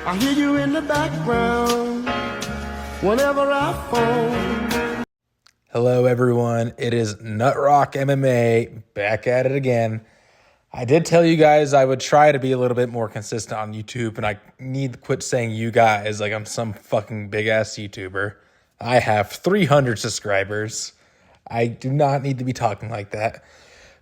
I hear you in the background whenever I phone. Hello, everyone. It is Nut Rock MMA back at it again. I did tell you guys I would try to be a little bit more consistent on YouTube, and I need to quit saying you guys like I'm some fucking big ass YouTuber. I have 300 subscribers. I do not need to be talking like that.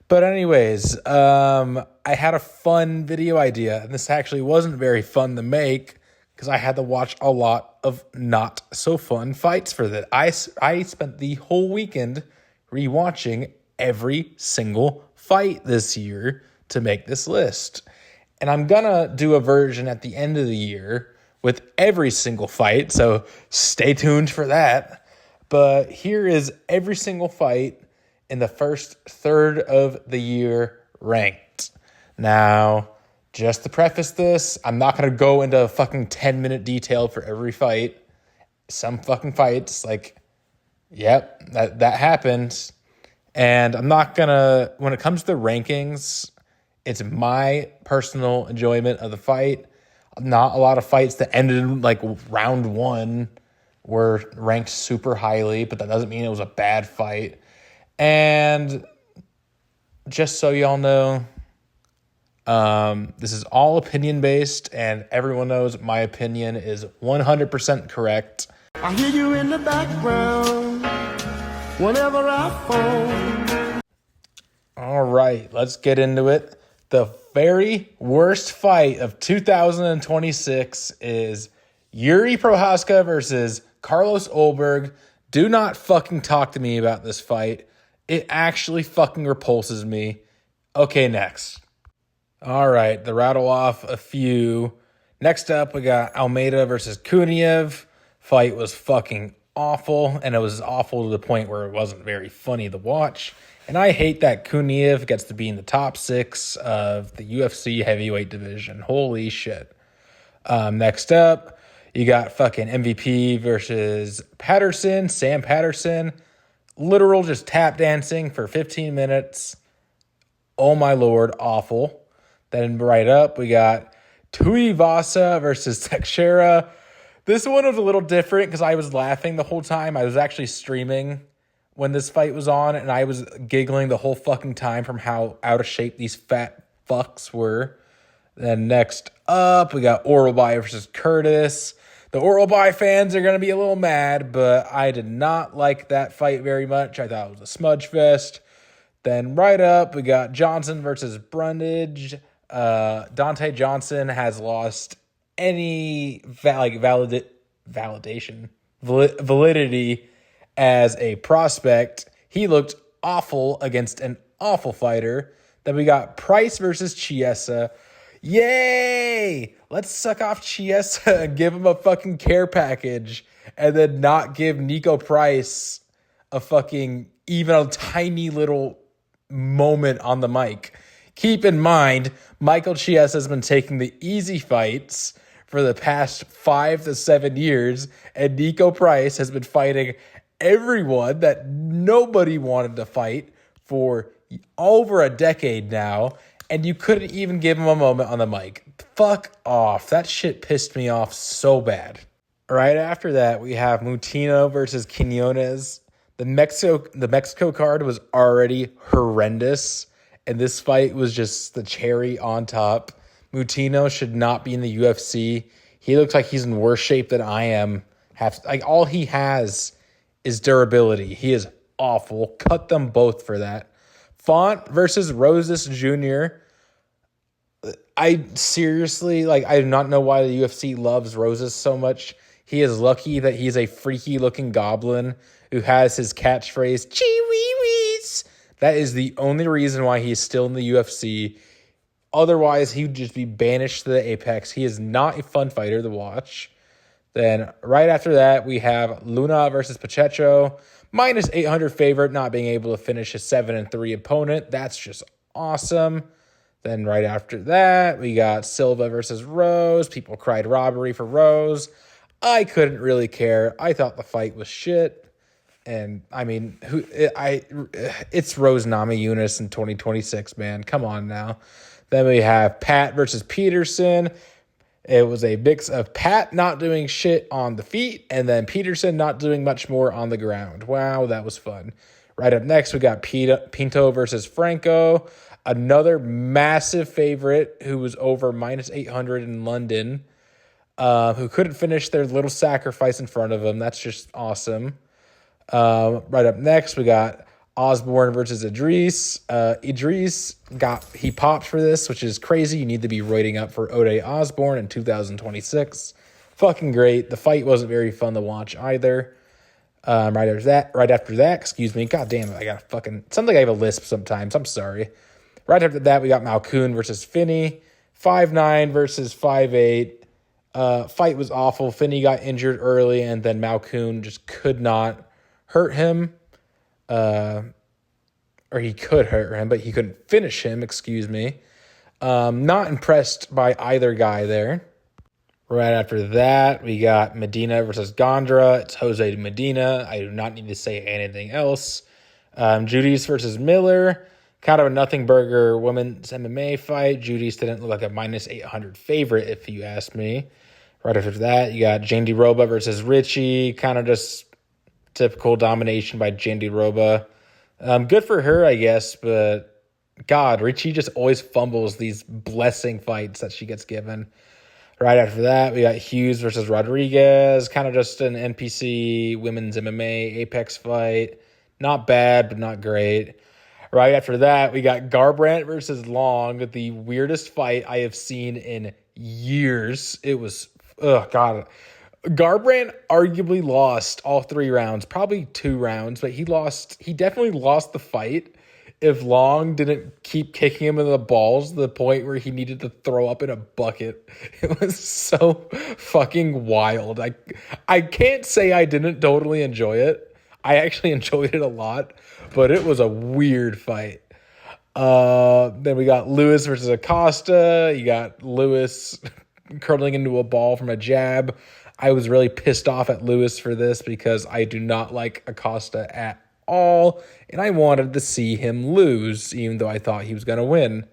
But anyways, I had a fun video idea, and this actually wasn't very fun to make because I had to watch a lot of not so fun fights for that. I spent the whole weekend rewatching every single fight this year to make this list. And I'm gonna do a version at the end of the year with every single fight, so stay tuned for that. But here is every single fight in the first third of the year ranked. Now, just to preface this, I'm not going to go into fucking 10-minute detail for every fight. Some fucking fights, yep, that happened. And I'm not going to, when it comes to rankings, it's my personal enjoyment of the fight. Not a lot of fights that ended in round one were ranked super highly, but that doesn't mean it was a bad fight. And just so y'all know, this is all opinion-based, and everyone knows my opinion is 100% correct. I hear you in the background whenever I phone. All right, let's get into it. The very worst fight of 2026 is Yuri Prochazka versus Carlos Ulberg. Do not fucking talk to me about this fight. It actually fucking repulses me. Okay, next. All right, to rattle off a few. Next up, we got Almeida versus Kuniev. Fight was fucking awful, and it was awful to the point where it wasn't very funny to watch. And I hate that Kuniev gets to be in the top 6 of the UFC heavyweight division. Holy shit. Next up, you got fucking MVP versus Patterson, Sam Patterson. Literal just tap dancing for 15 minutes. Oh my lord, awful. Then right up, we got Tuivasa versus Teixeira. This one was a little different because I was laughing the whole time. I was actually streaming when this fight was on, and I was giggling the whole fucking time from how out of shape these fat fucks were. Then next up, we got Oralby versus Curtis. The Oralby fans are going to be a little mad, but I did not like that fight very much. I thought it was a smudge fest. Then right up, we got Johnson versus Brundage. Dante Johnson has lost any validity as a prospect. He looked awful against an awful fighter. Then we got Price versus Chiesa. Yay! Let's suck off Chiesa and give him a fucking care package and then not give Nico Price a fucking even a tiny little moment on the mic. Keep in mind, Michael Chiesa has been taking the easy fights for the past 5 to 7 years, and Nico Price has been fighting everyone that nobody wanted to fight for over a decade now, and you couldn't even give him a moment on the mic. Fuck off. That shit pissed me off so bad. Right after that, we have Moutinho versus Quinones. The Mexico card was already horrendous, and this fight was just the cherry on top. Moutinho should not be in the UFC. He looks like he's in worse shape than I am. All he has is durability. He is awful. Cut them both for that. Font versus Roses Jr. I seriously, I do not know why the UFC loves Roses so much. He is lucky that he's a freaky-looking goblin who has his catchphrase, Chee-wee-wees. That is the only reason why he's still in the UFC. Otherwise, he would just be banished to the apex. He is not a fun fighter to watch. Then right after that, we have Luna versus Pacheco. Minus 800 favorite, not being able to finish his 7-3 opponent. That's just awesome. Then right after that, we got Silva versus Rose. People cried robbery for Rose. I couldn't really care. I thought the fight was shit. And I mean, it's Rose Namajunas in 2026, man. Come on now. Then we have Pat versus Peterson. It was a mix of Pat not doing shit on the feet and then Peterson not doing much more on the ground. Wow, that was fun. Right up next, we got Pinto versus Franco, another massive favorite who was over minus 800 in London, who couldn't finish their little sacrifice in front of him. That's just awesome. Right up next, we got Osborne versus Idris. Idris he popped for this, which is crazy. You need to be roiding up for Ode Osborne in 2026. Fucking great. The fight wasn't very fun to watch either. Right after that, excuse me. God damn it, I got something I have a lisp sometimes. I'm sorry. Right after that, we got Malkoun versus Finney. 5'9" versus 5'8". Fight was awful. Finney got injured early, and then Malkoun just could not hurt him. Or he could hurt him, but he couldn't finish him, excuse me. Not impressed by either guy there. Right after that, we got Medina versus Gondra. It's Jose Medina. I do not need to say anything else. Judy's versus Miller. Kind of a nothing burger women's MMA fight. Judy's didn't look like a minus 800 favorite, if you ask me. Right after that, you got Jandy Roba versus Richie. Kind of just typical domination by Jandy Roba. Good for her, I guess, but God, Richie just always fumbles these blessing fights that she gets given. Right after that, we got Hughes versus Rodriguez, kind of just an NPC women's MMA Apex fight. Not bad, but not great. Right after that, we got Garbrandt versus Long, the weirdest fight I have seen in years. It was, God. Garbrandt arguably lost all 3 rounds, probably 2 rounds, but he definitely lost the fight if Long didn't keep kicking him in the balls to the point where he needed to throw up in a bucket. It was so fucking wild. I can't say I didn't totally enjoy it. I actually enjoyed it a lot, but it was a weird fight. Then we got Lewis versus Acosta. You got Lewis curling into a ball from a jab. I was really pissed off at Lewis for this because I do not like Acosta at all, and I wanted to see him lose, even though I thought he was going to win.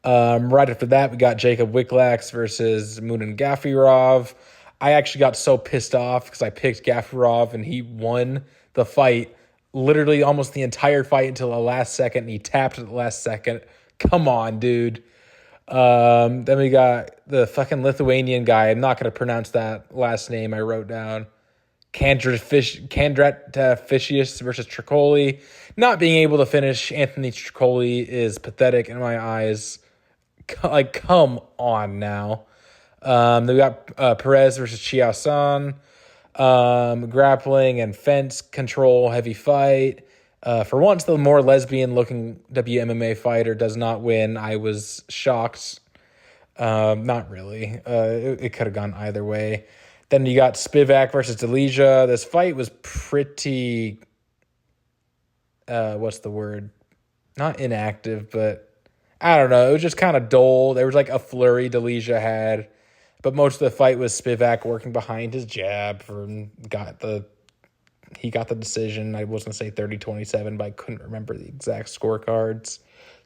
Right after that, we got Jacob Wiklax versus Munin Gafurov. I actually got so pissed off because I picked Gafurov, and he won the fight, literally almost the entire fight until the last second, and he tapped at the last second. Come on, dude. Then we got the fucking Lithuanian guy. I'm not going to pronounce that last name I wrote down. Kandratficius versus Tricoli. Not being able to finish Anthony Tricoli is pathetic in my eyes. Like, come on now. Then we got Perez versus Chiao-san. Grappling and fence control, heavy fight. For once, the more lesbian-looking WMMA fighter does not win. I was shocked. Not really. It could have gone either way. Then you got Spivak versus Delija. This fight was pretty... what's the word? Not inactive, but... I don't know. It was just kind of dull. There was like a flurry Delija had. But most of the fight was Spivak working behind his jab. He got the decision. I was going to say 30-27, but I couldn't remember the exact scorecards.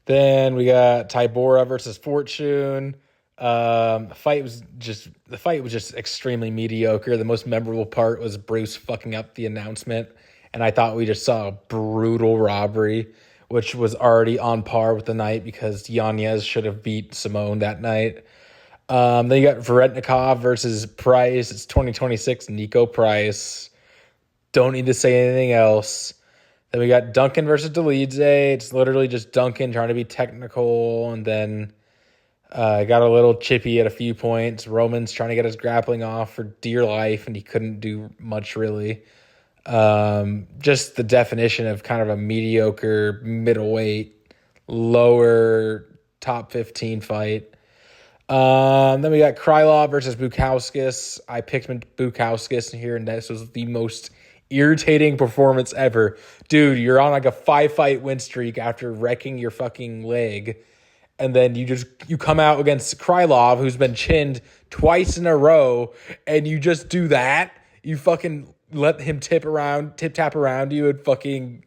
Then we got Tybura versus Fortune. The fight was just extremely mediocre. The most memorable part was Bruce fucking up the announcement, and I thought we just saw a brutal robbery, which was already on par with the night because Yanez should have beat Simone that night. Then you got Varetnikov versus Price. It's 2026 Nico Price. Don't need to say anything else. Then we got Duncan versus Delidze. It's literally just Duncan trying to be technical, and then got a little chippy at a few points. Roman's trying to get his grappling off for dear life, and he couldn't do much really. Just the definition of kind of a mediocre middleweight, lower top 15 fight. Then we got Krylov versus Bukauskas. I picked Bukauskas here, and this was the most irritating performance ever. Dude, you're on like a 5-fight win streak after wrecking your fucking leg. And then you come out against Krylov, who's been chinned twice in a row, and you just do that. You fucking let him tap around you and fucking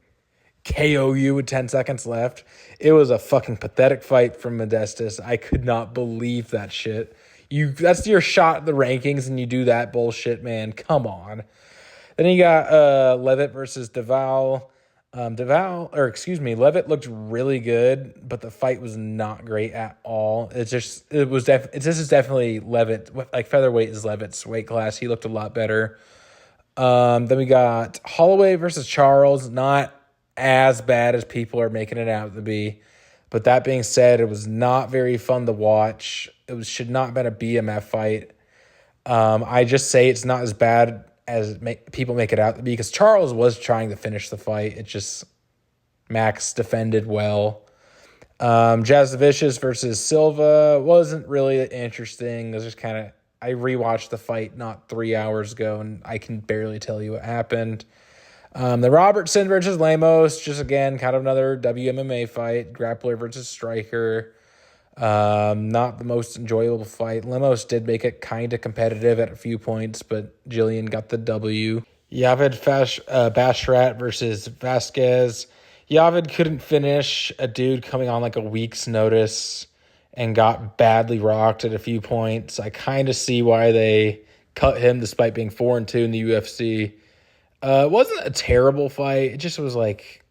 KO you with 10 seconds left. It was a fucking pathetic fight from Modestus. I could not believe that shit. That's your shot at the rankings, and you do that bullshit, man. Come on. Then you got Levitt versus Deval. Levitt looked really good, but the fight was not great at all. This is definitely Levitt, like featherweight is Levitt's weight class. He looked a lot better. Then we got Holloway versus Charles, not as bad as people are making it out to be. But that being said, it was not very fun to watch. Should not have been a BMF fight. I just say it's not as bad as people make it out to be, because Charles was trying to finish the fight. It just, Max defended well. Jasovicius versus Silva wasn't really interesting. It was just kind of, I rewatched the fight not 3 hours ago, and I can barely tell you what happened. The Robertson versus Lemos, just again, kind of another WMMA fight. Grappler versus striker. Not the most enjoyable fight. Lemos did make it kind of competitive at a few points, but Jillian got the W. Yavid Bashrat versus Vasquez. Yavid couldn't finish a dude coming on like a week's notice and got badly rocked at a few points. I kind of see why they cut him despite being 4-2 in the UFC. It wasn't a terrible fight. It just was like,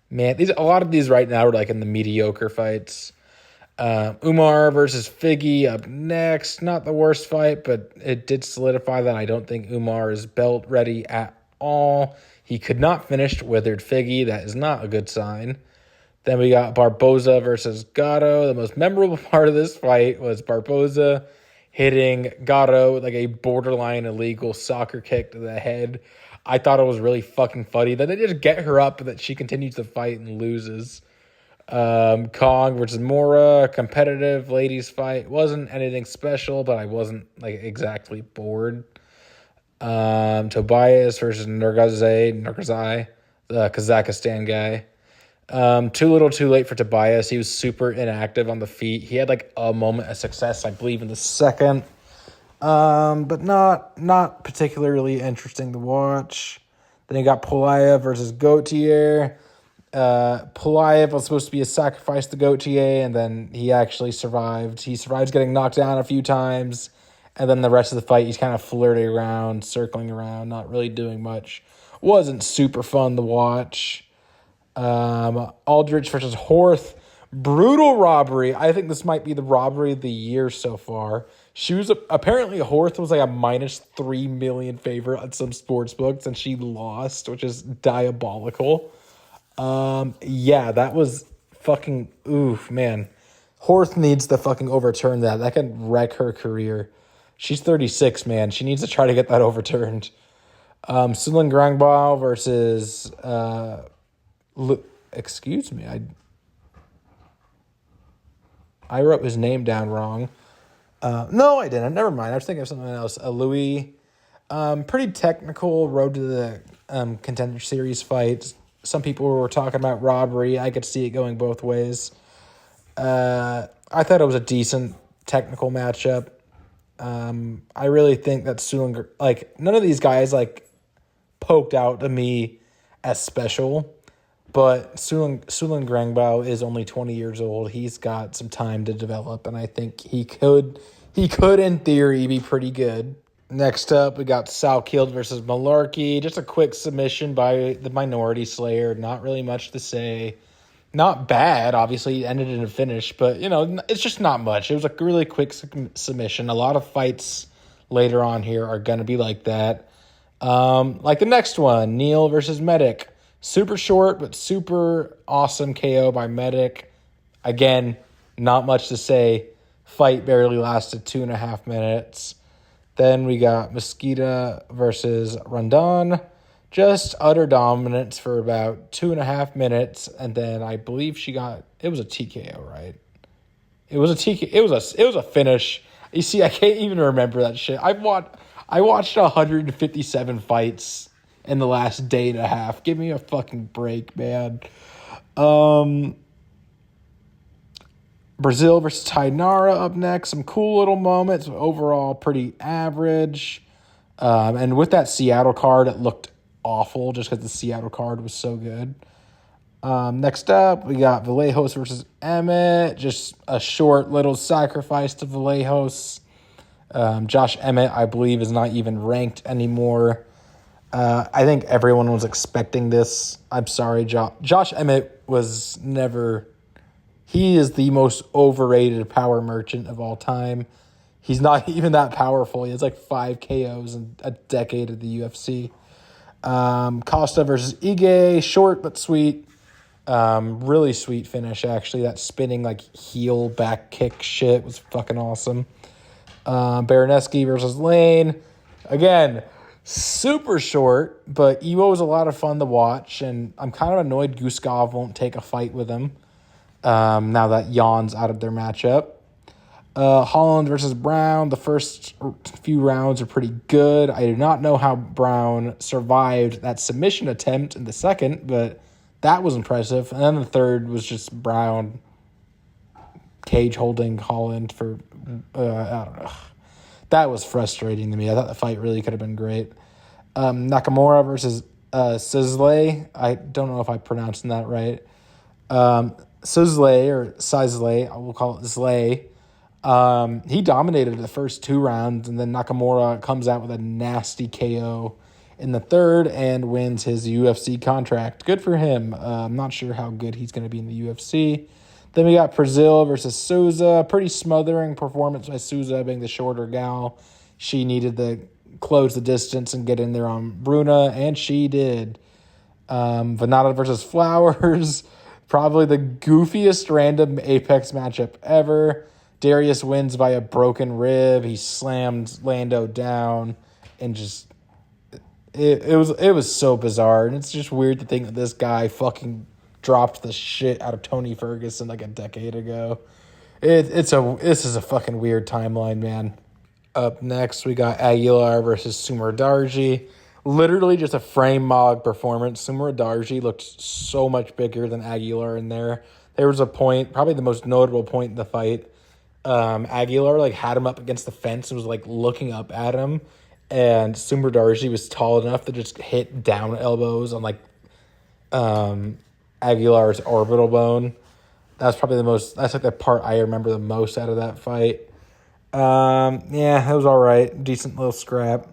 Man, a lot of these right now are like in the mediocre fights. Umar versus Figgy up next. Not the worst fight, but it did solidify that I don't think Umar is belt ready at all. He could not finish withered Figgy. That is not a good sign. Then we got Barboza versus Gatto. The most memorable part of this fight was Barboza hitting Gatto with like a borderline illegal soccer kick to the head. I thought it was really fucking funny. Then they just get her up and that she continues to fight and loses. Kong versus Mora, competitive ladies fight. Wasn't anything special, but I wasn't like exactly bored. Tobias versus Nurgazai, the Kazakhstan guy. Too little too late for Tobias. He was super inactive on the feet. He had like a moment of success, I believe, in the second. But not particularly interesting to watch. Then you got Pulaev versus Gautier. Pulaev was supposed to be a sacrifice to Gautier, and then he actually survived. He survives getting knocked down a few times, and then the rest of the fight, he's kind of flirting around, circling around, not really doing much. Wasn't super fun to watch. Aldrich versus Horth. Brutal robbery. I think this might be the robbery of the year so far. She was apparently Horth was like a -3 million favorite on some sports books, and she lost, which is diabolical. Yeah, that was fucking oof, man. Horth needs to fucking overturn that. That could wreck her career. She's 36, man. She needs to try to get that overturned. Sulin Grangbao versus excuse me, I wrote his name down wrong. No, I didn't. Never mind. I was thinking of something else. Louis. Pretty technical road to the contender series fights. Some people were talking about robbery. I could see it going both ways. I thought it was a decent technical matchup. I really think that Sulin, like, none of these guys like poked out to me as special. But Sulin Grangbao is only 20 years old. He's got some time to develop, and I think he could in theory be pretty good. Next up, we got Salkild versus Malarkey. Just a quick submission by the Minority Slayer. Not really much to say. Not bad, obviously. It ended in a finish, but, you know, it's just not much. It was a really quick submission. A lot of fights later on here are going to be like that. Like the next one, Neil versus Medic. Super short, but super awesome KO by Medic. Again, not much to say. Fight barely lasted 2.5 minutes. Then we got Mosquita versus Rondon. Just utter dominance for about 2.5 minutes, and then I believe it was a TKO, right? It was a TKO. It was a finish. You see, I can't even remember that shit. I watched 157 fights in the last day and a half. Give me a fucking break, man. Brazil versus Tainara up next. Some cool little moments. Overall, pretty average. And with that Seattle card, it looked awful just because the Seattle card was so good. Next up, we got Vallejos versus Emmett. Just a short little sacrifice to Vallejos. Josh Emmett, I believe, is not even ranked anymore. I think everyone was expecting this. I'm sorry, Josh Emmett was never... He is the most overrated power merchant of all time. He's not even that powerful. He has like 5 KOs in a decade of the UFC. Costa versus Ige, short but sweet. Really sweet finish, actually. That spinning like heel back kick shit was fucking awesome. Baraneski versus Lane. Again, super short, but Evo was a lot of fun to watch, and I'm kind of annoyed Guskov won't take a fight with him now that Jan's out of their matchup. Holland versus Brown. The first few rounds are pretty good. I do not know how Brown survived that submission attempt in the second, but that was impressive. And then the third was just Brown cage holding Holland for, I don't know. That was frustrating to me. I thought the fight really could have been great. Nakamura versus Sisley. I don't know if I'm pronouncing that right. Sisley, or Sisley, we'll call it Zlay. He dominated the first 2 rounds, and then Nakamura comes out with a nasty KO in the third and wins his UFC contract. Good for him. I'm not sure how good he's going to be in the UFC. Then we got Brazil versus Souza. Pretty smothering performance by Souza, being the shorter gal. She needed to close the distance and get in there on Bruna, and she did. Venata versus Flowers. Probably the goofiest random Apex matchup ever. Darius wins by a broken rib. He slammed Lando down, and just it was so bizarre. And it's just weird to think that this guy fucking dropped the shit out of Tony Ferguson like a decade ago. This is a fucking weird timeline, man. Up next, we got Aguilar versus Sumar Darji. Literally just a frame mob performance. Sumar Darji looked so much bigger than Aguilar in there. There was a point, probably the most notable point in the fight. Aguilar like had him up against the fence and was like looking up at him, and Sumar Darji was tall enough to just hit down elbows on like Aguilar's orbital bone. That's probably that's like the part I remember the most out of that fight. Yeah, it was all right. Decent little scrap.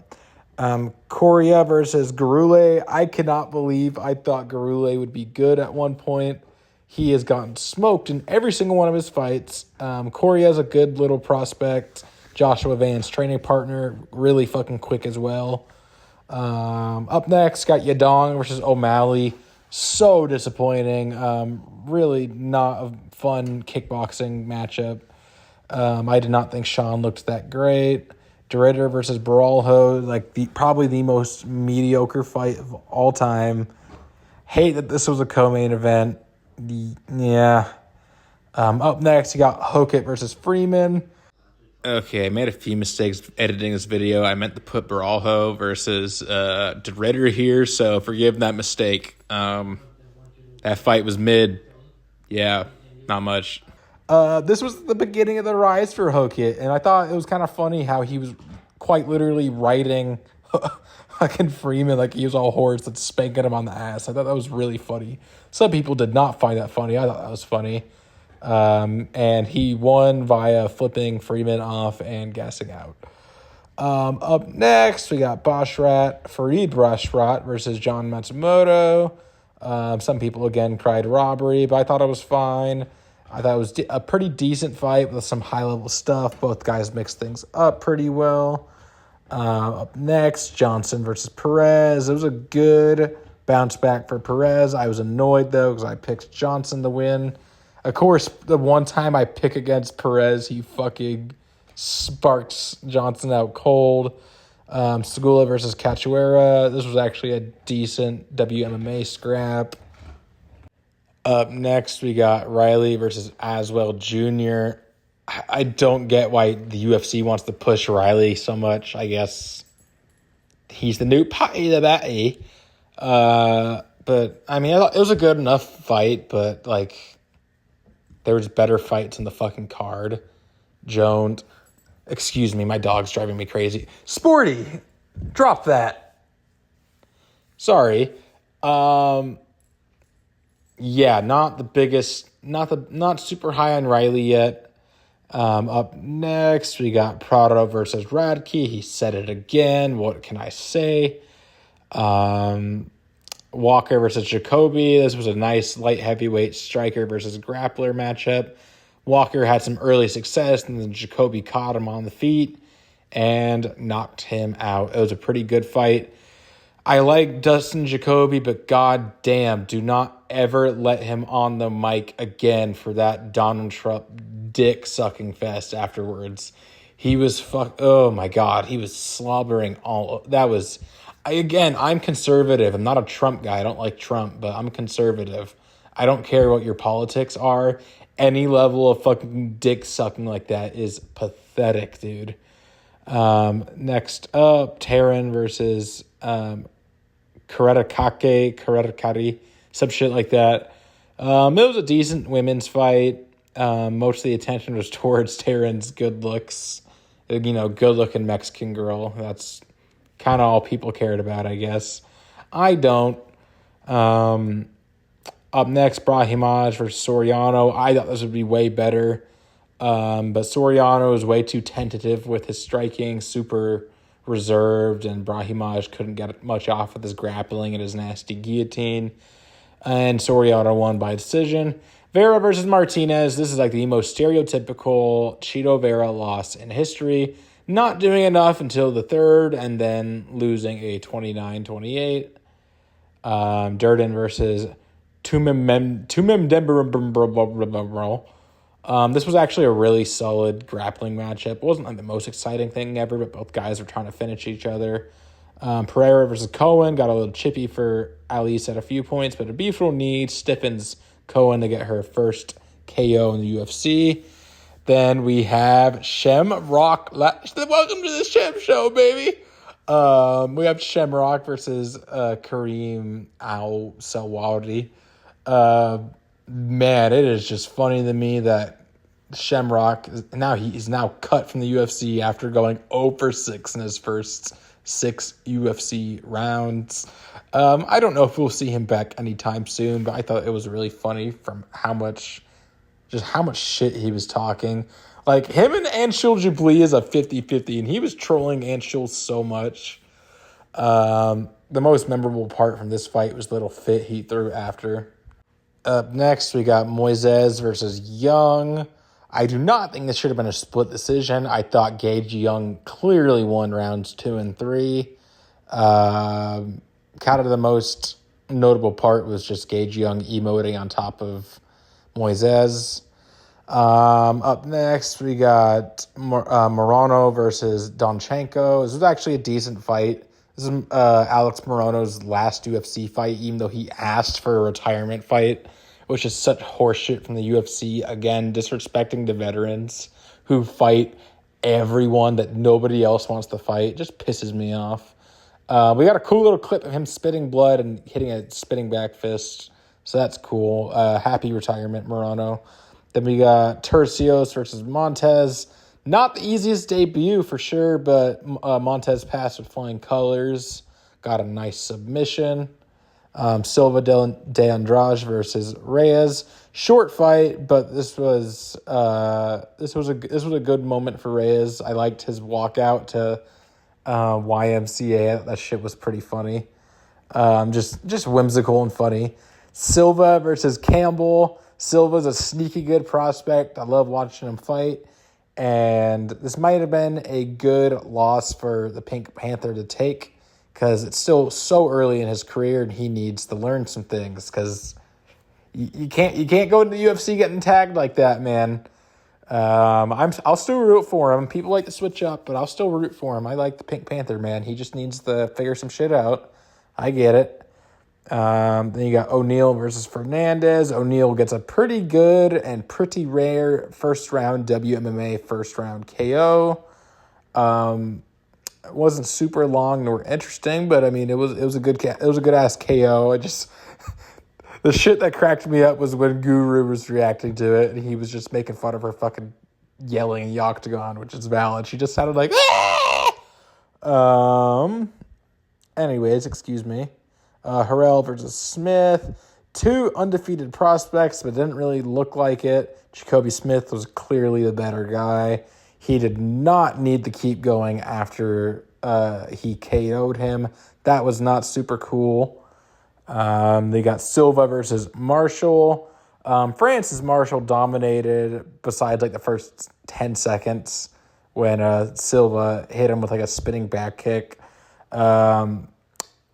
Correa versus Garule. I cannot believe I thought Garule would be good at one point. He has gotten smoked in every single one of his fights. Correa is a good little prospect. Joshua Van's training partner, really fucking quick as well. Up next, got Yadong versus O'Malley. So disappointing. Really not a fun kickboxing matchup. I did not think Sean looked that great. Derrida versus Baralho, like probably the most mediocre fight of all time. Hate that this was a co-main event. Yeah. Up next, you got Hokit versus Freeman. Okay, I made a few mistakes editing this video. I meant to put Baralho versus Derrida here, so forgive that mistake. That fight was mid. Yeah, not much. This was the beginning of the rise for Hokit, and I thought it was kind of funny how he was quite literally riding fucking Freeman like he was all horse and spanking him on the ass. I thought that was really funny. Some people did not find that funny. I thought that was funny. And he won via flipping Freeman off and gassing out. Up next, we got Farid Bashrat versus John Matsumoto. Some people, again, cried robbery, but I thought it was fine. I thought it was a pretty decent fight with some high-level stuff. Both guys mixed things up pretty well. Up next, Johnson versus Perez. It was a good bounce back for Perez. I was annoyed, though, because I picked Johnson to win. Of course, the one time I pick against Perez, he fucking sparks Johnson out cold. Segula versus Cachoeira. This was actually a decent WMMA scrap. Up next, we got Riley versus Aswell Jr. I don't get why the UFC wants to push Riley so much. I guess he's the new Patty the Batty. But, I mean, it was a good enough fight, but, like, there was better fights in the fucking card. Jones. Excuse me, my dog's driving me crazy. Sporty, drop that. Sorry. yeah, not the biggest, not super high on Riley yet. Up next, we got Prado versus Radke. He said it again. What can I say? Walker versus Jacoby. This was a nice light heavyweight striker versus grappler matchup. Walker had some early success, and then Jacoby caught him on the feet and knocked him out. It was a pretty good fight. I like Dustin Jacoby, but god damn, do not ever let him on the mic again for that Donald Trump dick sucking fest afterwards. He was oh my god, he was slobbering all. That was, I'm conservative. I'm not a Trump guy. I don't like Trump, but I'm conservative. I don't care what your politics are. Any level of fucking dick sucking like that is pathetic, dude. Next up, Taryn versus Karetakari, some shit like that. It was a decent women's fight. Most of the attention was towards Taryn's good looks. Good looking Mexican girl. That's kind of all people cared about, I guess. I don't. Up next, Brahimaj versus Soriano. I thought this would be way better. But Soriano was way too tentative with his striking, super reserved, and Brahimaj couldn't get much off with his grappling and his nasty guillotine. And Soriano won by decision. Vera versus Martinez. This is like the most stereotypical Chito Vera loss in history. Not doing enough until the third, and then losing a 29-28. Durden versus Tumim Dembro. This was actually a really solid grappling matchup. It wasn't like the most exciting thing ever, but both guys were trying to finish each other. Pereira versus Cohen got a little chippy for Alice at a few points, but a beautiful knee stiffens Cohen to get her first KO in the UFC. Then we have Shamrock. Welcome to the Shem Show, baby. We have Shamrock versus Kareem Al-Sawadi. Man, it is just funny to me that Shamrock he's now cut from the UFC after going 0-6 in his first 6 UFC rounds. I don't know if we'll see him back anytime soon, but I thought it was really funny from how much shit he was talking. Like, him and Anshul Jabli is a 50-50, and he was trolling Anshul so much. The most memorable part from this fight was the little fit he threw after. Up next, we got Moises versus Young. I do not think this should have been a split decision. I thought Gage Young clearly won rounds 2 and 3. Kind of the most notable part was just Gage Young emoting on top of Moises. Up next, we got Morano versus Donchenko. This was actually a decent fight. This is Alex Morano's last UFC fight, even though he asked for a retirement fight, which is such horseshit from the UFC. Again, disrespecting the veterans who fight everyone that nobody else wants to fight. It just pisses me off. We got a cool little clip of him spitting blood and hitting a spinning back fist, so that's cool. Happy retirement, Morano. Then we got Tercios versus Montez. Not the easiest debut for sure, but Montez passed with flying colors. Got a nice submission. Silva de Andrade versus Reyes. Short fight, but this was a good moment for Reyes. I liked his walkout to YMCA. That shit was pretty funny. Just whimsical and funny. Silva versus Campbell. Silva's a sneaky good prospect. I love watching him fight. And this might have been a good loss for the Pink Panther to take because it's still so early in his career and he needs to learn some things because you can't go into the UFC getting tagged like that, man. I'll still root for him. People like to switch up, but I'll still root for him. I like the Pink Panther, man. He just needs to figure some shit out. I get it. Then you got O'Neal versus Fernandez. O'Neal gets a pretty good and pretty rare first round WMMA first round KO. It wasn't super long nor interesting, but I mean it was a good ass KO. The shit that cracked me up was when Guru was reacting to it and he was just making fun of her fucking yelling in the octagon, which is valid. She just sounded like anyways, excuse me. Harrell versus Smith. two undefeated prospects, but didn't really look like it. Jacoby Smith was clearly the better guy. He did not need to keep going after he KO'd him. That was not super cool. They got Silva versus Marshall. Francis Marshall dominated besides like the first 10 seconds when Silva hit him with like a spinning back kick.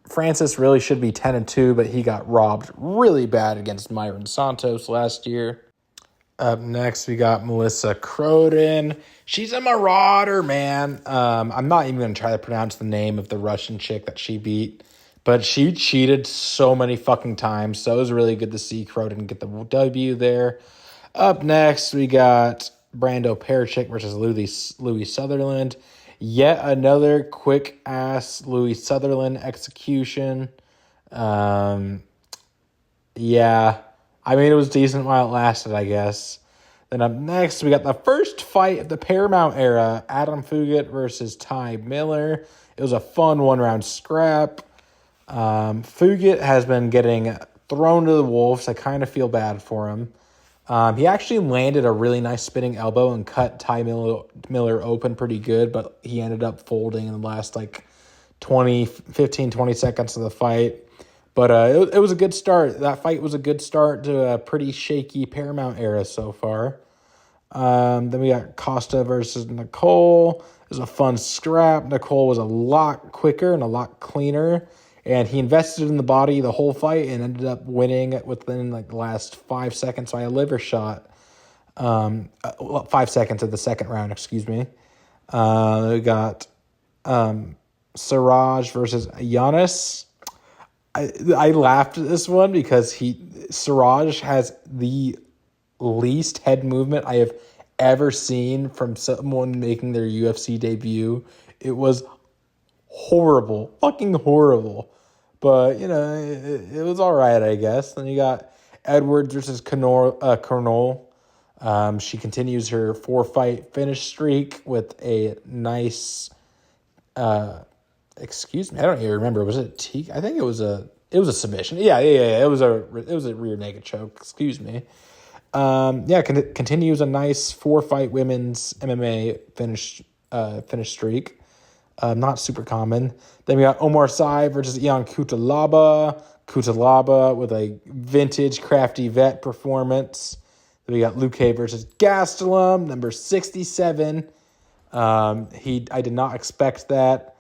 Francis really should be 10-2, but he got robbed really bad against Myron Santos last year. Up next, we got Melissa Croden. She's a marauder, man. I'm not even going to try to pronounce the name of the Russian chick that she beat, but she cheated so many fucking times, so it was really good to see Croden get the W there. Up next, we got Brando Perchik versus Louis Sutherland. Yet another quick-ass Louis Sutherland execution. Yeah. I mean, it was decent while it lasted, I guess. Then up next, we got the first fight of the Paramount era, Adam Fugit versus Ty Miller. It was a fun one-round scrap. Fugit has been getting thrown to the wolves. I kind of feel bad for him. He actually landed a really nice spinning elbow and cut Ty Miller open pretty good, but he ended up folding in the last 20 seconds of the fight. But it was a good start. That fight was a good start to a pretty shaky Paramount era so far. Then we got Costa versus Nicole. It was a fun scrap. Nicole was a lot quicker and a lot cleaner. And he invested in the body the whole fight and ended up winning within the last 5 seconds by a liver shot. 5 seconds of the second round, excuse me. We got Siraj versus Giannis. I laughed at this one because Siraj has the least head movement I have ever seen from someone making their UFC debut. It was horrible, fucking horrible. But, it was all right, I guess. Then you got Edwards versus Cornell. She continues her 4-fight finish streak with a nice... excuse me, I don't even remember. Was it T? I think it was a submission. Yeah. It was a rear naked choke. Excuse me. Continues a nice 4-fight women's MMA finish streak. Not super common. Then we got Omar Sy versus Ion Cutelaba. Cutelaba with a vintage crafty vet performance. Then we got Luque versus Gastelum, number 67. I did not expect that.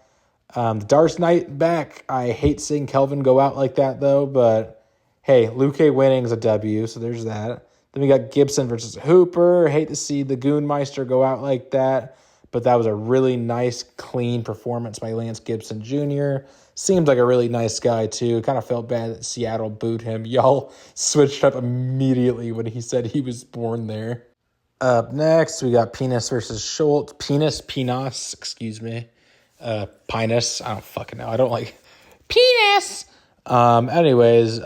The Darce Knight back. I hate seeing Kelvin go out like that, though. But, hey, Luque winning is a W, so there's that. Then we got Gibson versus Hooper. Hate to see the Goonmeister go out like that. But that was a really nice, clean performance by Lance Gibson Jr. Seems like a really nice guy, too. Kind of felt bad that Seattle booed him. Y'all switched up immediately when he said he was born there. Up next, we got Penis versus Schultz. Penis, excuse me. Pinus. I don't fucking know. I don't like penis. Anyways,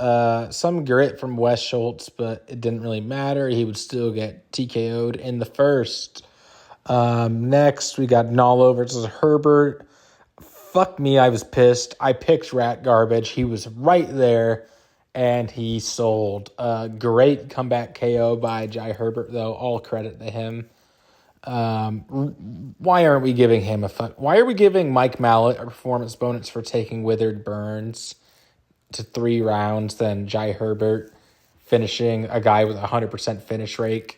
some grit from Wes Schultz, but it didn't really matter. He would still get TKO'd in the first. Next, we got Nalo versus Herbert. Fuck me, I was pissed. I picked Rat Garbage. He was right there, and he sold. Great comeback KO by Jai Herbert, though. All credit to him. Why aren't we giving him why are we giving Mike Mallet a performance bonus for taking Withered Burns to 3 rounds than Jai Herbert finishing a guy with 100% finish rate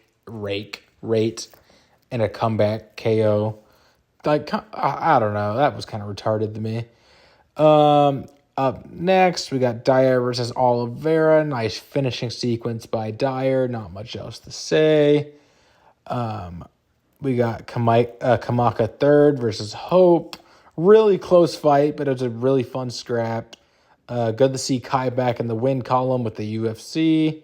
and a comeback KO? I don't know. That was kind of retarded to me. Up next, we got Dyer versus Oliveira. Nice finishing sequence by Dyer. Not much else to say. We got Kamaka third versus Hope. Really close fight, but it was a really fun scrap. Good to see Kai back in the win column with the UFC.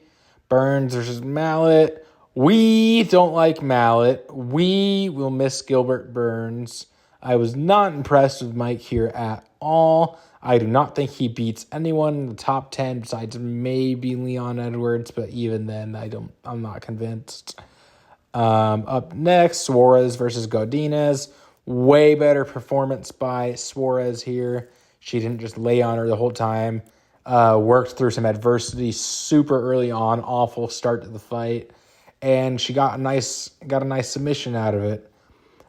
Burns versus Mallet. We don't like Mallet. We will miss Gilbert Burns. I was not impressed with Mike here at all. I do not think he beats anyone in the top 10 besides maybe Leon Edwards, but even then, I'm not convinced. Up next, Suarez versus Godinez. Way better performance by Suarez here. She didn't just lay on her the whole time. Worked through some adversity super early on, awful start to the fight, and she got a nice submission out of it.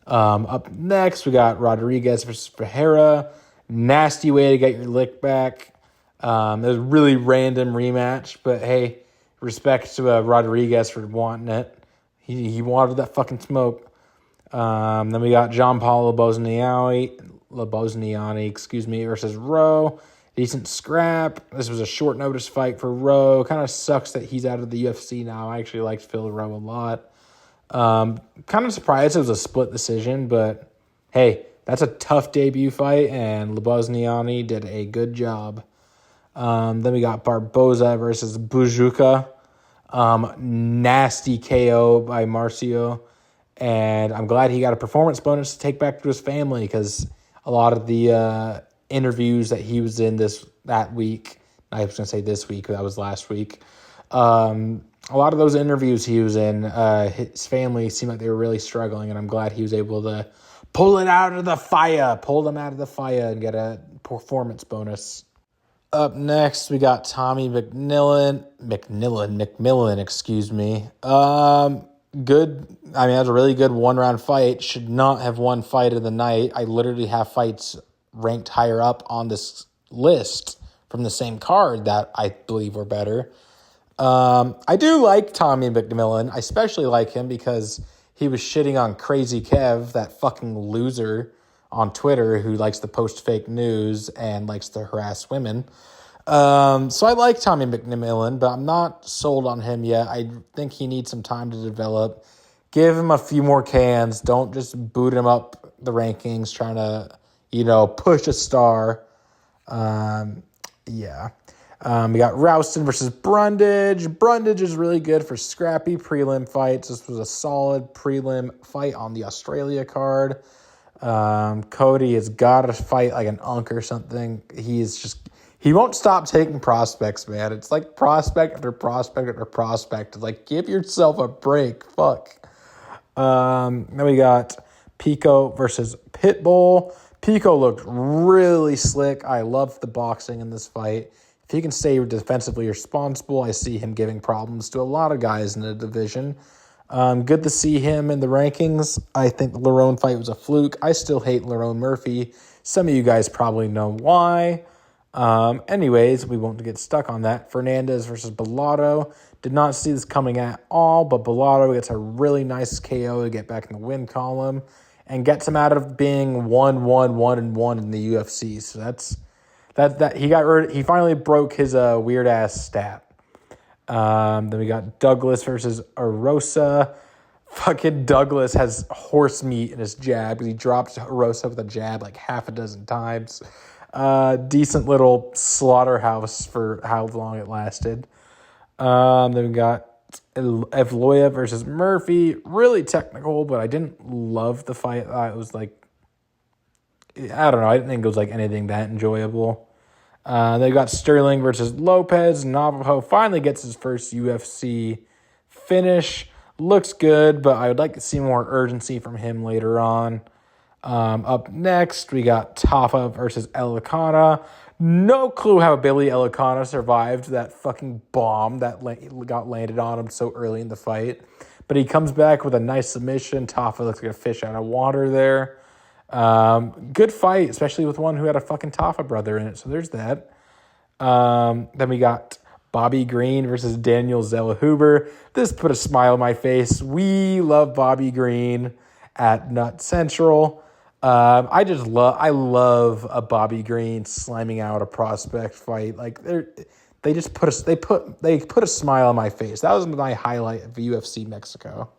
Up next, we got Rodriguez versus Ferreira. Nasty way to get your lick back. It was a really random rematch, but hey, respect to Rodriguez for wanting it. He wanted that fucking smoke. Then we got John Paul Labosniani, versus Rowe. Decent scrap. This was a short notice fight for Rowe. Kind of sucks that he's out of the UFC now. I actually liked Phil Rowe a lot. Kind of surprised it was a split decision, but hey, that's a tough debut fight, and Labosniani did a good job. Then we got Barboza versus Bujuka. Nasty KO by Marcio. And I'm glad he got a performance bonus to take back to his family, because a lot of the interviews that he was in that week, I was going to say this week, but that was last week. A lot of those interviews he was in, his family seemed like they were really struggling, and I'm glad he was able to pull them out of the fire, and get a performance bonus. Up next, we got Tommy McMillan, excuse me. Good. I mean, that was a really good one-round fight. Should not have won fight of the night. I literally have fights ranked higher up on this list from the same card that I believe were better. I do like Tommy McMillan. I especially like him because he was shitting on Crazy Kev, that fucking loser on Twitter who likes to post fake news and likes to harass women. So I like Tommy McMillan, but I'm not sold on him yet. I think he needs some time to develop. Give him a few more cans. Don't just boot him up the rankings trying to, push a star. Yeah. We got Rouston versus Brundage. Brundage is really good for scrappy prelim fights. This was a solid prelim fight on the Australia card. Cody has got to fight like an unk or something. He won't stop taking prospects, man. It's like prospect after prospect after prospect. Like, give yourself a break. Fuck. Then we got Pico versus Pitbull. Pico looked really slick. I loved the boxing in this fight. If he can stay defensively responsible, I see him giving problems to a lot of guys in the division. Good to see him in the rankings. I think the Lerone fight was a fluke. I still hate Lerone Murphy. Some of you guys probably know why. Anyways, we won't get stuck on that. Fernandez versus Bellato. Did not see this coming at all, but Bellato gets a really nice KO to get back in the win column and gets him out of being 1-1-1-1 in the UFC. So that he finally broke his weird ass stat. Then we got Douglas versus Arosa. Fucking Douglas has horse meat in his jab because he dropped Arosa with a jab like half a dozen times. Decent little slaughterhouse for how long it lasted. Then we got Evloya versus Murphy. Really technical, but I didn't love the fight. It was like, I don't know. I didn't think it was like anything that enjoyable. They got Sterling versus Lopez. Navajo finally gets his first UFC finish. Looks good, but I would like to see more urgency from him later on. Up next, we got Tafa versus Elicana. No clue how Billy Elicana survived that fucking bomb that got landed on him so early in the fight. But he comes back with a nice submission. Tafa looks like a fish out of water there. Good fight, especially with one who had a fucking Tafa brother in it. So there's that. Then we got Bobby Green versus Daniel Zellhuber. This put a smile on my face. We love Bobby Green at Nut Central. I love a Bobby Green slamming out a prospect fight. Like they put a smile on my face. That was my highlight of UFC Mexico.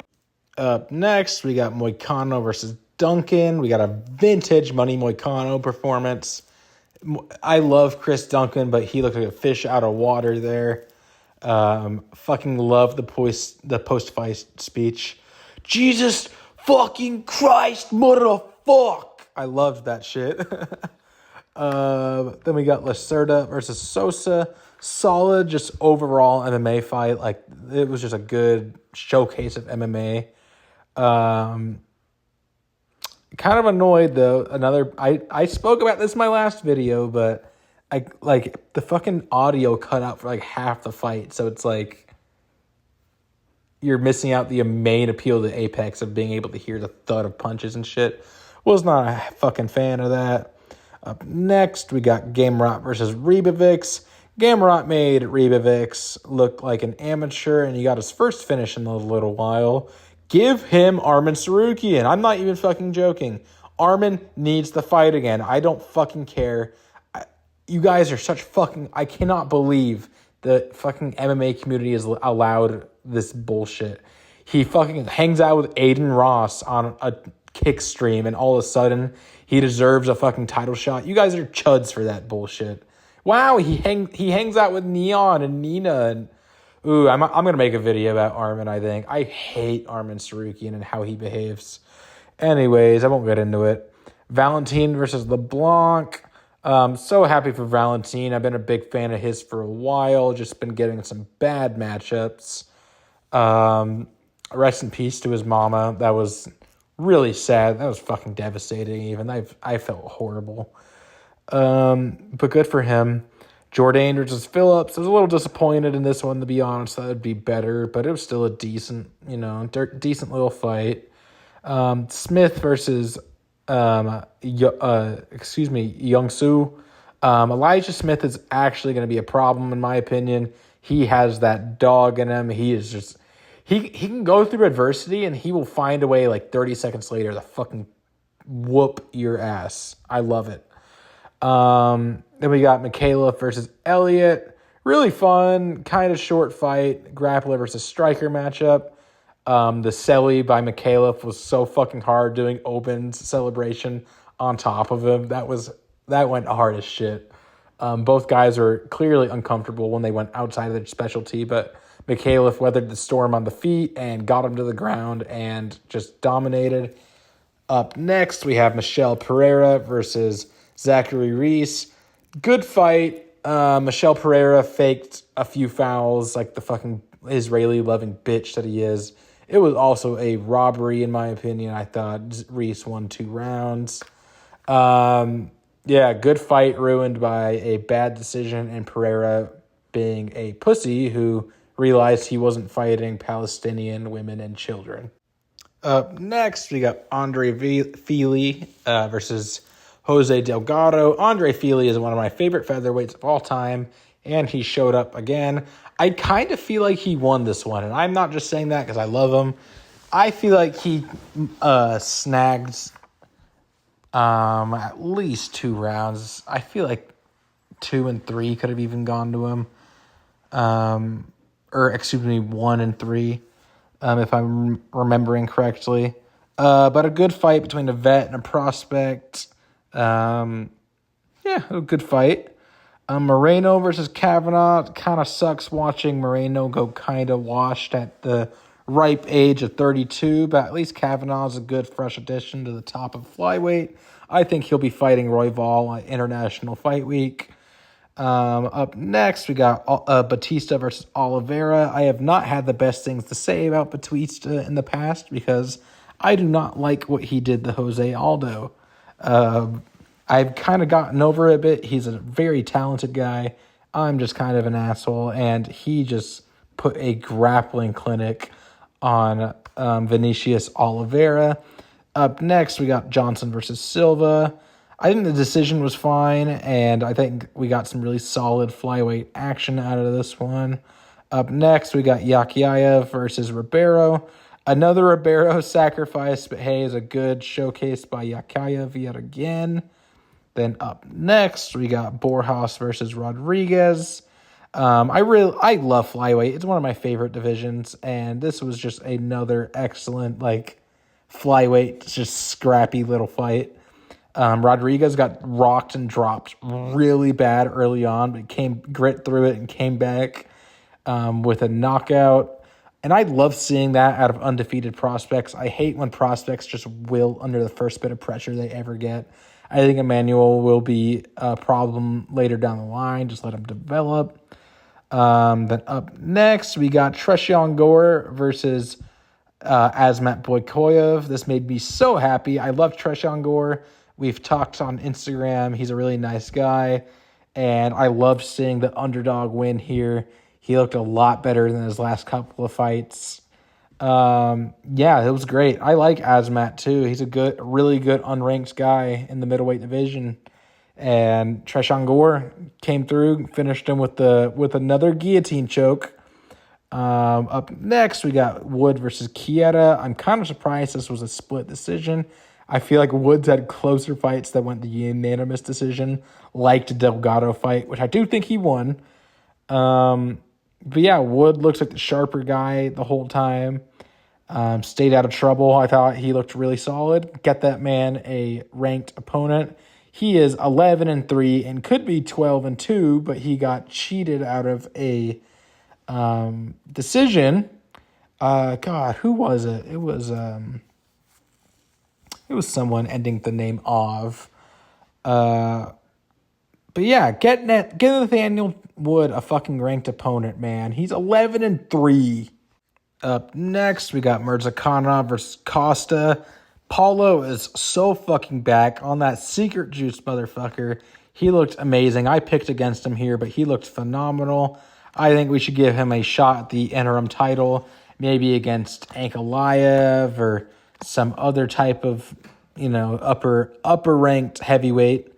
Up next, we got Moicano versus Duncan. We got a vintage Money Moicano performance. I love Chris Duncan, but he looked like a fish out of water there. Fucking love the post-fight speech. Jesus fucking Christ, motherfuck. I loved that shit. Then we got Lacerda versus Sosa. Solid, just overall MMA fight. Like, it was just a good showcase of MMA. Kind of annoyed though. I spoke about this in my last video, but like the fucking audio cut out for like half the fight, so it's like you're missing out the main appeal to Apex of being able to hear the thud of punches and shit. Was not a fucking fan of that. Up next, we got Gamerot versus Rebavix. Gamerot made Rebavix look like an amateur, and he got his first finish in a little while. Give him Armin Sarukian. I'm not even fucking joking. Armin needs to fight again. I don't fucking care. You guys are such fucking... I cannot believe the fucking MMA community has allowed this bullshit. He fucking hangs out with Aiden Ross on a kick stream, and all of a sudden he deserves a fucking title shot. You guys are chuds for that bullshit. Wow, he hangs out with Neon and Nina, and I'm gonna make a video about Armin. I think I hate Armin Sarukian and how he behaves. Anyways, I won't get into it. Valentine versus LeBlanc. So happy for Valentine. I've been a big fan of his for a while. Just been getting some bad matchups. Rest in peace to his mama. That was really sad. That was fucking devastating even. I felt horrible. But good for him. Jordan versus Phillips. I was a little disappointed in this one, to be honest. That would be better, but it was still a decent little fight. Smith versus Young-Soo. Elijah Smith is actually going to be a problem in my opinion. He has that dog in him. He is just he can go through adversity and he will find a way like 30 seconds later to fucking whoop your ass. I love it. Then we got Michaela versus Elliott. Really fun, kind of short fight. Grappler versus striker matchup. The Selly by Michaela was so fucking hard, doing Open's celebration on top of him. That went hard as shit. Both guys were clearly uncomfortable when they went outside of their specialty, but Michaela weathered the storm on the feet and got him to the ground and just dominated. Up next, we have Michelle Pereira versus Zachary Reese. Good fight. Michelle Pereira faked a few fouls like the fucking Israeli-loving bitch that he is. It was also a robbery, in my opinion. I thought Reese won 2 rounds. Good fight ruined by a bad decision and Pereira being a pussy who realized he wasn't fighting Palestinian women and children. Up next, we got Andre Fili versus Jose Delgado. Andre Fili is one of my favorite featherweights of all time, and he showed up again. I kind of feel like he won this one, and I'm not just saying that because I love him. I feel like he snagged at least 2 rounds. I feel like 2 and 3 could have even gone to him. 1 and 3, if I'm remembering correctly. But a good fight between a vet and a prospect. A good fight. Moreno versus Kavanaugh. Kind of sucks watching Moreno go kind of washed at the ripe age of 32, but at least Kavanaugh is a good fresh addition to the top of flyweight. I think he'll be fighting Royval at International Fight Week. Up next, we got Batista versus Oliveira. I have not had the best things to say about Batista in the past because I do not like what he did to Jose Aldo. I've kind of gotten over it a bit. He's a very talented guy. I'm just kind of an asshole, and he just put a grappling clinic on Vinicius Oliveira. Up next, we got Johnson versus Silva. I think the decision was fine, and I think we got some really solid flyweight action out of this one. Up next, we got Yakiayev versus Ribeiro. Another Ribeiro sacrifice, but hey, is a good showcase by Yakiayev yet again. Then up next, we got Borjas versus Rodriguez. I love flyweight. It's one of my favorite divisions, and this was just another excellent flyweight, just scrappy little fight. Rodriguez got rocked and dropped really bad early on, but grit through it and came back with a knockout. And I love seeing that out of undefeated prospects. I hate when prospects just wilt under the first bit of pressure they ever get. I think Emmanuel will be a problem later down the line. Just let him develop. Then up next, we got Treshion Gore versus Azmat Boykoyev. This made me so happy. I love Treshion Gore. We've talked on Instagram. He's a really nice guy. and I loved seeing the underdog win here. He looked a lot better than his last couple of fights. Yeah, it was great. I like Azmat too. He's a really good unranked guy in the middleweight division. And Treshawn Gore came through, finished him with another guillotine choke. Up next, we got Wood versus Chieta. I'm kind of surprised this was a split decision. I feel like Woods had closer fights that went the unanimous decision, like the Delgado fight, which I do think he won. But yeah, Wood looks like the sharper guy the whole time. Stayed out of trouble. I thought he looked really solid. Get that man a ranked opponent. He is 11-3 and could be 12-2, but he got cheated out of a decision. God, who was it? It was someone ending the name of. But yeah, get Nathaniel Wood a fucking ranked opponent, man. He's 11-3. Up next, we got Mirza versus Costa. Paulo is so fucking back on that secret juice motherfucker. He looked amazing. I picked against him here, but he looked phenomenal. I think we should give him a shot at the interim title, maybe against Ankalaev or some other type of, upper ranked heavyweight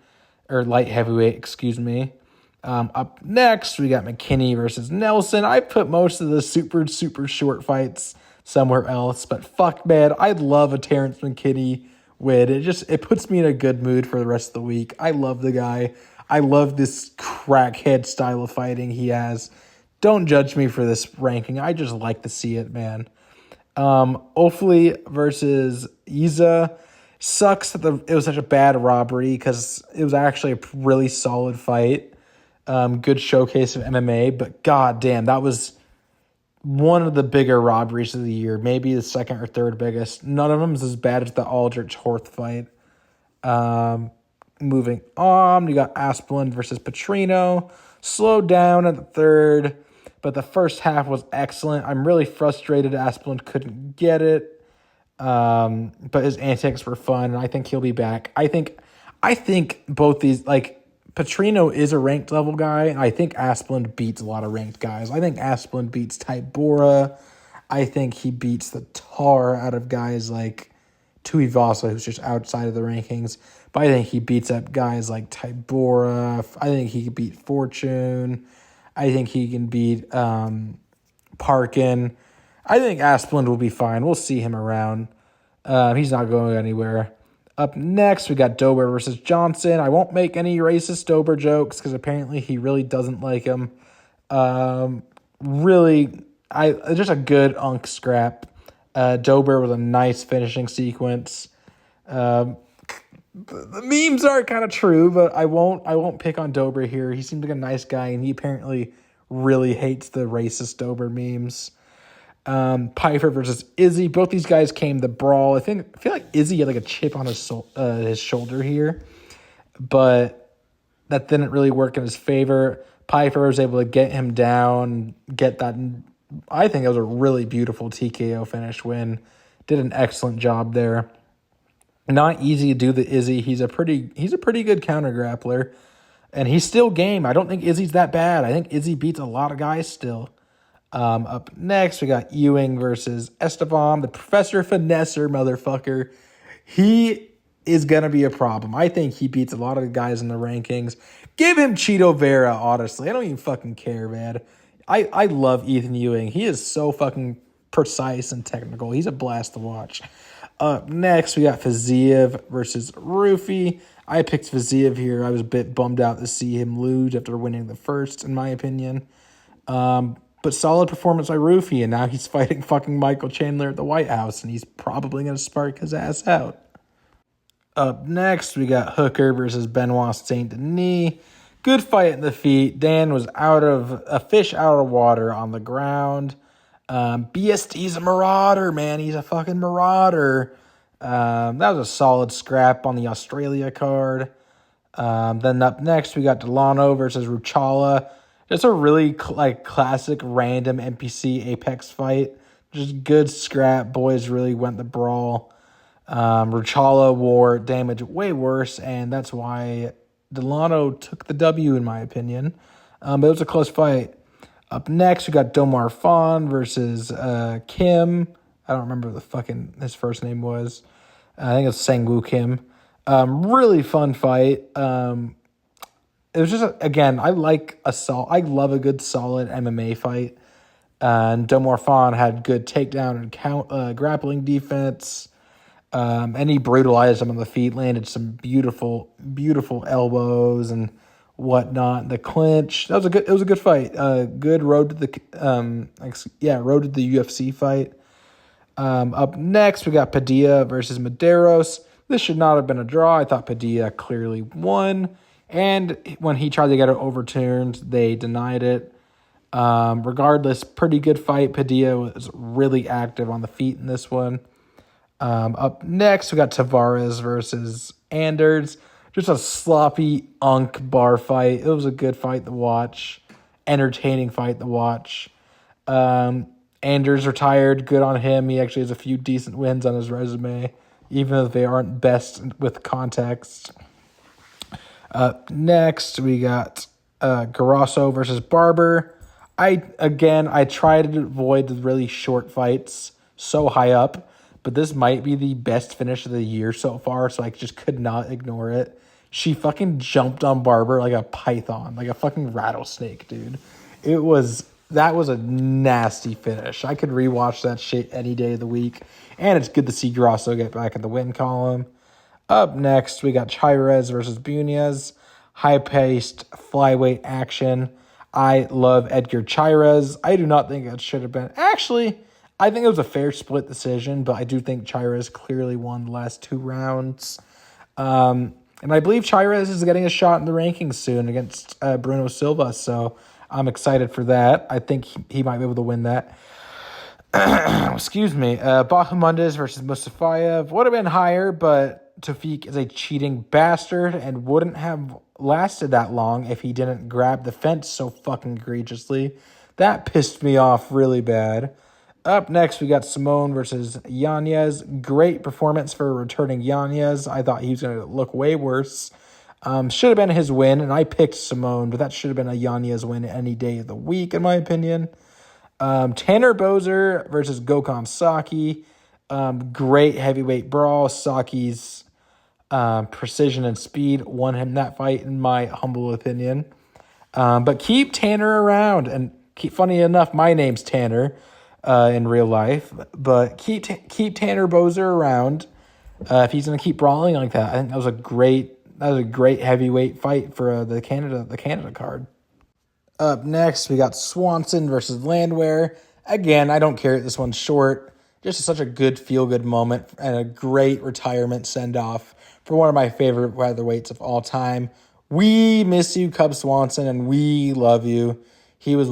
or light heavyweight, excuse me. Up next, we got McKinney versus Nelson. I put most of the super, super short fights somewhere else, but fuck, man, I'd love a Terrence McKinney win. It puts me in a good mood for the rest of the week. I love the guy. I love this crackhead style of fighting he has. Don't judge me for this ranking. I just like to see it, man. Ofli versus Iza. Sucks that it was such a bad robbery because it was actually a really solid fight. Good showcase of MMA, but god damn, that was one of the bigger robberies of the year, maybe the second or third biggest. None of them is as bad as the Aldrich Horth fight. Moving on, we got Asplund versus Petrino. Slowed down at the third, but the first half was excellent. I'm really frustrated Asplund couldn't get it, but his antics were fun, and I think he'll be back. I think both these, Petrino is a ranked level guy, and I think Asplund beats a lot of ranked guys. I think Asplund beats Tybura. I think he beats the tar out of guys like Tuivasa, who's just outside of the rankings. But I think he beats up guys like Tybura. I think he can beat Fortune. I think he can beat Parkin. I think Asplund will be fine. We'll see him around. He's not going anywhere. Up next, we got Dober versus Johnson. I won't make any racist Dober jokes because apparently he really doesn't like him. Just a good unk scrap. Dober with a nice finishing sequence. The memes are kind of true, but I won't pick on Dober here. He seems like a nice guy, and he apparently really hates the racist Dober memes. Pfeiffer versus Izzy. Both these guys came to brawl. I feel like Izzy had like a chip on his shoulder here, but that didn't really work in his favor. Pfeiffer was able to get him down, get that. I think it was a really beautiful TKO finish win. Did an excellent job there. Not easy to do the Izzy. He's a pretty good counter grappler, and he's still game. I don't think Izzy's that bad. I think Izzy beats a lot of guys still. Up next, we got Ewing versus Esteban, the Professor Finesser motherfucker. He is going to be a problem. I think he beats a lot of the guys in the rankings. Give him Cheeto Vera, honestly. I don't even fucking care, man. I love Ethan Ewing. He is so fucking precise and technical. He's a blast to watch. Up next, we got Fiziev versus Rufy. I picked Fiziev here. I was a bit bummed out to see him lose after winning the first, in my opinion. But solid performance by Rufy, and now he's fighting fucking Michael Chandler at the White House, and he's probably going to spark his ass out. Up next, we got Hooker versus Benoit Saint Denis. Good fight in the feet. Dan was a fish out of water on the ground. BSD's a marauder, man. He's a fucking marauder. That was a solid scrap on the Australia card. Then up next, we got Delano versus Ruchala. Just a really classic random NPC Apex fight. Just good scrap. Boys really went the brawl. Ruchala wore damage way worse, and that's why Delano took the W in my opinion. But it was a close fight. Up next, we got Domar Fawn versus Kim. I don't remember what his first name was. I think it's Sang-woo Kim. Really fun fight. It was just, again, I love a good solid MMA fight. And Domar Fawn had good takedown and grappling defense. And he brutalized him on the feet, landed some beautiful, beautiful elbows and whatnot. The clinch. It was a good fight. Good road to the UFC fight. Up next, we got Padilla versus Medeiros. This should not have been a draw. I thought Padilla clearly won. And when he tried to get it overturned, they denied it. Regardless, pretty good fight. Padilla was really active on the feet in this one. Up next, we got Tavares versus Anders. Just a sloppy bar fight. It was a good fight to watch. Entertaining fight to watch. Anders retired. Good on him. He actually has a few decent wins on his resume, even if they aren't best with context. Next, we got Grasso versus Barber. I try to avoid the really short fights so high up, but this might be the best finish of the year so far, so I just could not ignore it. She fucking jumped on Barber like a python, like a fucking rattlesnake, dude. That was a nasty finish. I could rewatch that shit any day of the week, and it's good to see Grasso get back in the win column. Up next, we got Chairez versus Bunez. High-paced flyweight action. I love Edgar Chairez. I do not think it should have been. Actually, I think it was a fair split decision, but I do think Chairez clearly won the last 2 rounds. And I believe Chairez is getting a shot in the rankings soon against Bruno Silva, so I'm excited for that. I think he might be able to win that. Excuse me. Bahamundes versus Mustafayev would have been higher, but Tafik is a cheating bastard and wouldn't have lasted that long if he didn't grab the fence so fucking egregiously. That pissed me off really bad. Up next, we got Simone versus Yanez. Great performance for returning Yanez. I thought he was going to look way worse. Should have been his win, and I picked Simone, but that should have been a Yanez win any day of the week, in my opinion. Tanner Boser versus Gokhan Saki. Great heavyweight brawl. Saki's precision and speed won him that fight, in my humble opinion. But keep Tanner around, and funny enough, my name's Tanner in real life. But keep Tanner Boser around if he's gonna keep brawling like that. I think that was a great heavyweight fight for the Canada card. Up next, we got Swanson versus Landwehr. Again, I don't care. This one's short. Just such a good feel-good moment and a great retirement send-off for one of my favorite featherweights of all time. We miss you, Cub Swanson, and we love you. He was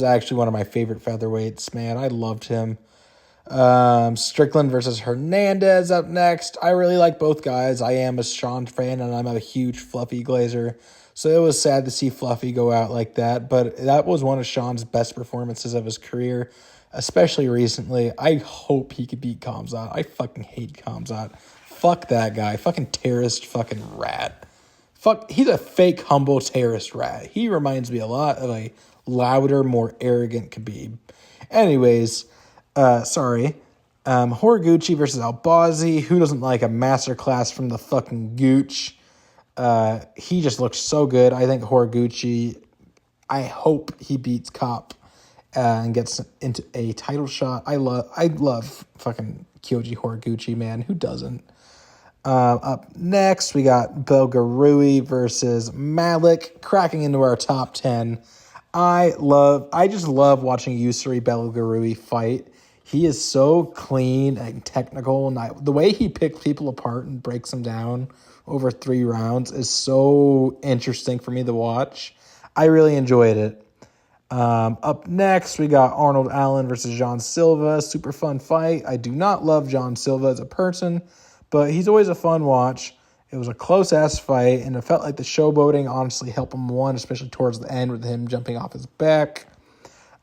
actually one of my favorite featherweights, man. I loved him. Strickland versus Hernandez up next. I really like both guys. I am a Sean fan, and I'm a huge Fluffy Glazer. So it was sad to see Fluffy go out like that, but that was one of Sean's best performances of his career, especially recently. I hope he could beat Khamzat. I fucking hate Khamzat. Fuck that guy. Fucking terrorist fucking rat. He's a fake, humble terrorist rat. He reminds me a lot of a louder, more arrogant Khabib. Anyways, Horiguchi versus Albazi. Who doesn't like a masterclass from the fucking Gooch? He just looks so good. I think Horiguchi, I hope he beats Kopp and gets into a title shot. I love fucking Kyoji Horiguchi, man. Who doesn't? Up next, we got Belgarui versus Malik, cracking into our top 10. I just love watching Yusri Belgarui fight. He is so clean and technical, and the way he picks people apart and breaks them down over 3 rounds is so interesting for me to watch. I really enjoyed it. Up next, we got Arnold Allen versus John Silva. Super fun fight. I do not love John Silva as a person, but he's always a fun watch. It was a close-ass fight, and it felt like the showboating honestly helped him win, especially towards the end with him jumping off his back.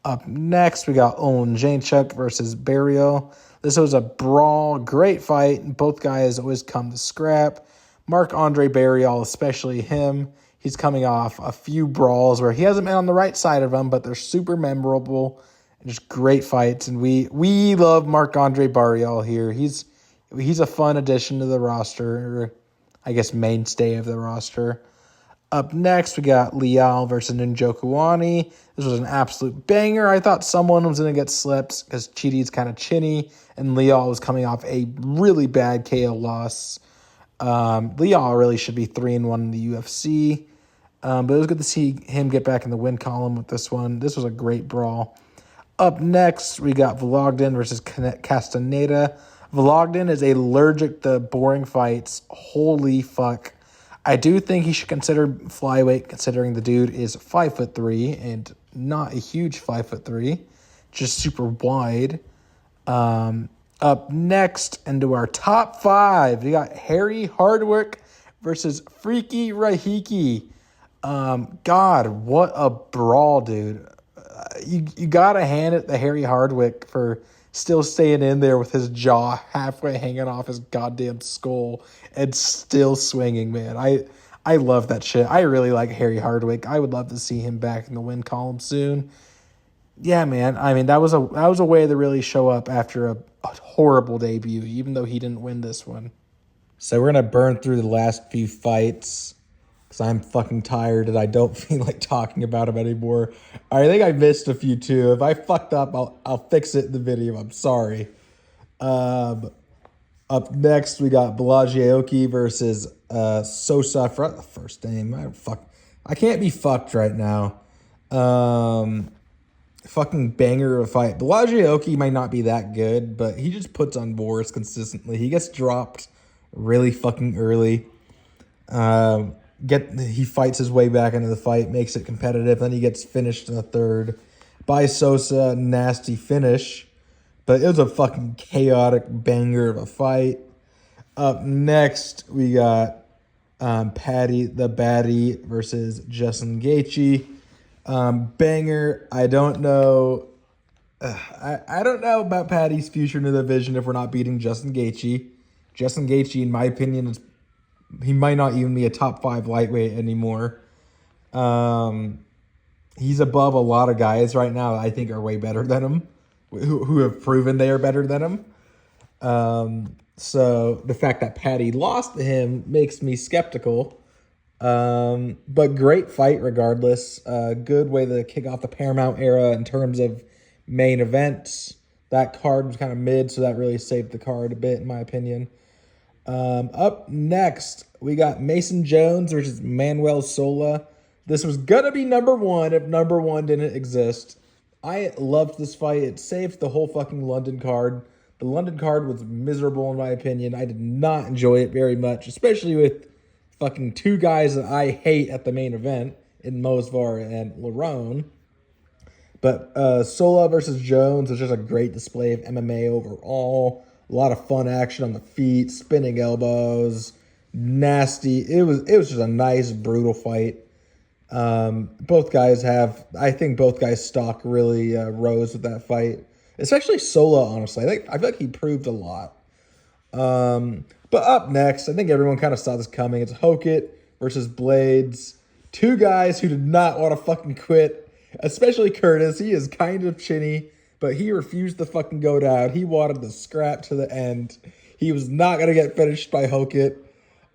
Up next, we got Owen Janechuk versus Barrio. This was a brawl, great fight, and both guys always come to scrap. Marc-Andre Barrial, especially him, he's coming off a few brawls where he hasn't been on the right side of them, but they're super memorable and just great fights. And we love Marc-Andre Barrial here. He's a fun addition to the roster, or I guess mainstay of the roster. Up next, we got Leal versus Njokuani. This was an absolute banger. I thought someone was going to get slipped because Chidi's kind of chinny, and Leal was coming off a really bad KO loss. Leal really should be 3-1 in the UFC, but it was good to see him get back in the win column with this one. This was a great brawl. Up next, we got Vologden versus Castaneda. Vologden is allergic to boring fights. Holy fuck. I do think he should consider flyweight, considering the dude is 5'3" and not a huge 5'3", just super wide. Up next, into our top 5, we got Harry Hardwick versus Freaky Rahiki. God, what a brawl, dude. You gotta hand it to Harry Hardwick for still staying in there with his jaw halfway hanging off his goddamn skull and still swinging, man. I love that shit. I really like Harry Hardwick. I would love to see him back in the win column soon. Yeah, man. I mean, that was a way to really show up after a horrible debut, even though he didn't win this one. So we're gonna burn through the last few fights because I'm fucking tired and I don't feel like talking about them anymore. I think I missed a few too. If I fucked up, I'll fix it in the video. I'm sorry. Up next, we got Balaji versus Sosa. I forgot the first name. I can't be fucked right now. Fucking banger of a fight. Balaji might not be that good, but he just puts on wars consistently. He gets dropped really fucking early. He fights his way back into the fight, makes it competitive, then he gets finished in the third by Sosa. Nasty finish, but it was a fucking chaotic banger of a fight. Up next, we got Patty the Batty versus Justin Gaethje. Banger. I don't know. I don't know about Patty's future in the division if we're not beating Justin Gaethje. Justin Gaethje, in my opinion, he might not even be a top 5 lightweight anymore. He's above a lot of guys right now that I think are way better than him, who have proven they are better than him. So the fact that Patty lost to him makes me skeptical. But great fight regardless. Good way to kick off the Paramount era in terms of main events. That card was kind of mid, so that really saved the card a bit, in my opinion. Up next, we got Mason Jones versus Manuel Sola. This was gonna be number 1 if number 1 didn't exist. I loved this fight. It saved the whole fucking London card. The London card was miserable, in my opinion. I did not enjoy it very much, especially with fucking 2 guys that I hate at the main event in Mosvar and Lerone. But Sola versus Jones was just a great display of MMA overall. A lot of fun action on the feet, spinning elbows, nasty. It was just a nice, brutal fight. Both guys I think both guys' stock really rose with that fight. Especially Sola, honestly. I feel like he proved a lot. But up next, I think everyone kind of saw this coming. It's Hokit versus Blades. 2 guys who did not want to fucking quit. Especially Curtis. He is kind of chinny, but he refused to fucking go down. He wanted to scrap to the end. He was not going to get finished by Hokit.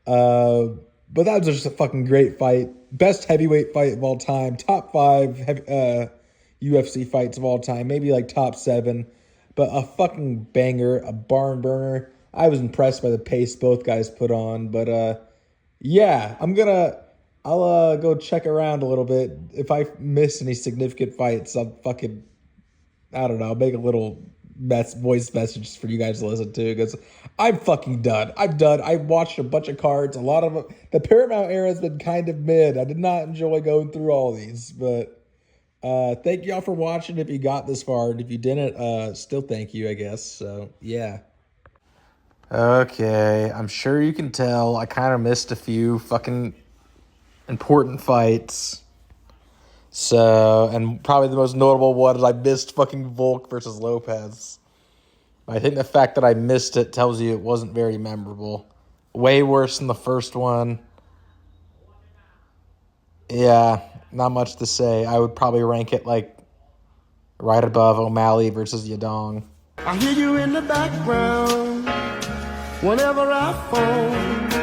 But that was just a fucking great fight. Best heavyweight fight of all time. Top 5 UFC fights of all time. Maybe like top 7. But a fucking banger. A barn burner. I was impressed by the pace both guys put on. But yeah, I'll go check around a little bit. If I miss any significant fights, I'll fucking, I don't know, make a little voice message for you guys to listen to, because I'm fucking done. I'm done. I watched a bunch of cards. A lot of the Paramount era has been kind of mid. I did not enjoy going through all these, but thank y'all for watching if you got this far. And if you didn't, still thank you, I guess. So, yeah. Okay, I'm sure you can tell I kind of missed a few fucking important fights. So, and probably the most notable one is I missed fucking Volk versus Lopez. I think the fact that I missed it tells you it wasn't very memorable. Way worse than the first one. Yeah, not much to say. I would probably rank it like right above O'Malley versus Yadong. I hear you in the background whenever I phone.